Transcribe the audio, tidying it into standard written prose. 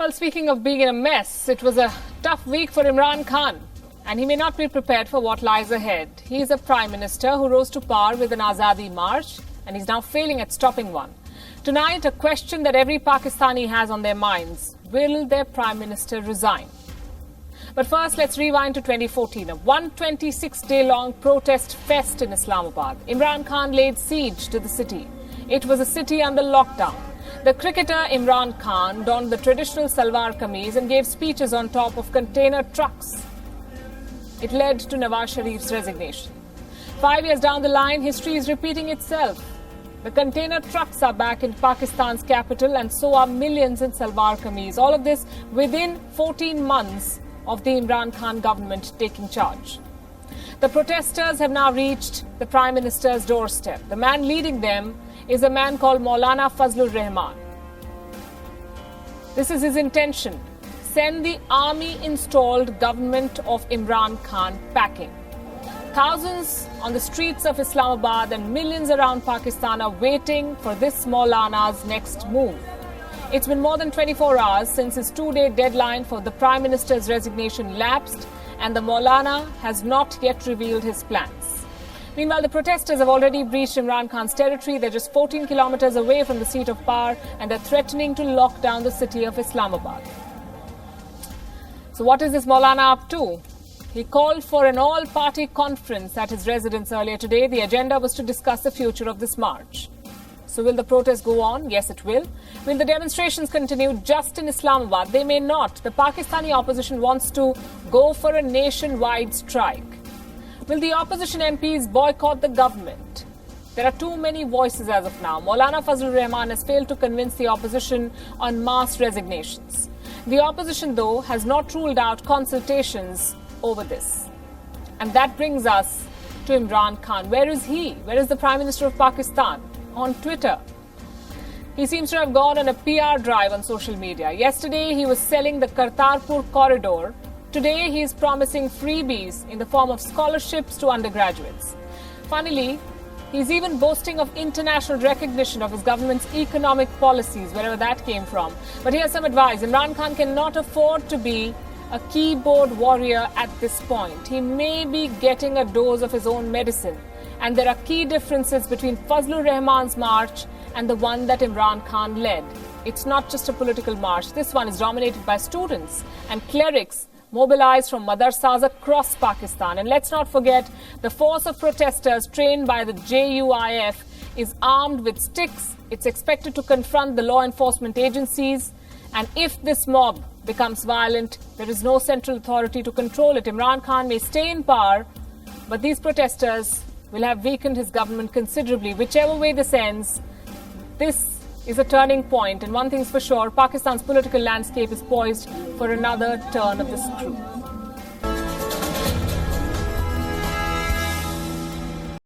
Well, speaking of being in a mess, it was a tough week for Imran Khan, and he may not be prepared for what lies ahead. He is a prime minister who rose to power with an Azadi March, and he's now failing at stopping one. Tonight, a question that every Pakistani has on their minds: will their prime minister resign? But first, let's rewind to 2014, a 126-day-long protest fest in Islamabad. Imran Khan laid siege to the city. It was a city under lockdown. The cricketer Imran Khan donned the traditional salwar kameez and gave speeches on top of container trucks. It led to Nawaz Sharif's resignation. 5 years down the line, history is repeating itself. The container trucks are back in Pakistan's capital, and so are millions in salwar kameez. All of this within 14 months of the Imran Khan government taking charge. The protesters have now reached the Prime Minister's doorstep. The man leading them is a man called Maulana Fazlur Rahman. This is his intention: send the army-installed government of Imran Khan packing. Thousands on the streets of Islamabad and millions around Pakistan are waiting for this Maulana's next move. It's been more than 24 hours since his two-day deadline for the Prime Minister's resignation lapsed, and the Maulana has not yet revealed his plans. Meanwhile, the protesters have already breached Imran Khan's territory. They're just 14 kilometers away from the seat of power, and they're threatening to lock down the city of Islamabad. So what is this Maulana up to? He called for an all-party conference at his residence earlier today. The agenda was to discuss the future of this march. So will the protest go on? Yes, it will. Will the demonstrations continue just in Islamabad? They may not. The Pakistani opposition wants to go for a nationwide strike. Will the opposition MPs boycott the government? There are too many voices as of now. Maulana Fazlur Rahman has failed to convince the opposition on mass resignations. The opposition, though, has not ruled out consultations over this. And that brings us to Imran Khan. Where is he? Where is the Prime Minister of Pakistan? On Twitter, he seems to have gone on a PR drive on social media. Yesterday, he was selling the Kartarpur corridor. Today, he is promising freebies in the form of scholarships to undergraduates. Finally, he's even boasting of international recognition of his government's economic policies, wherever that came from. But here's some advice. Imran Khan cannot afford to be a keyboard warrior at this point. He may be getting a dose of his own medicine. And there are key differences between Fazlur Rahman's march and the one that Imran Khan led. It's not just a political march. This one is dominated by students and clerics mobilized from madarsas across Pakistan. And let's not forget, the force of protesters trained by the JUIF is armed with sticks. It's expected to confront the law enforcement agencies. And if this mob becomes violent, there is no central authority to control it. Imran Khan may stay in power, but these protesters will have weakened his government considerably. Whichever way this ends, this is a turning point. And one thing's for sure, Pakistan's political landscape is poised for another turn of the screw.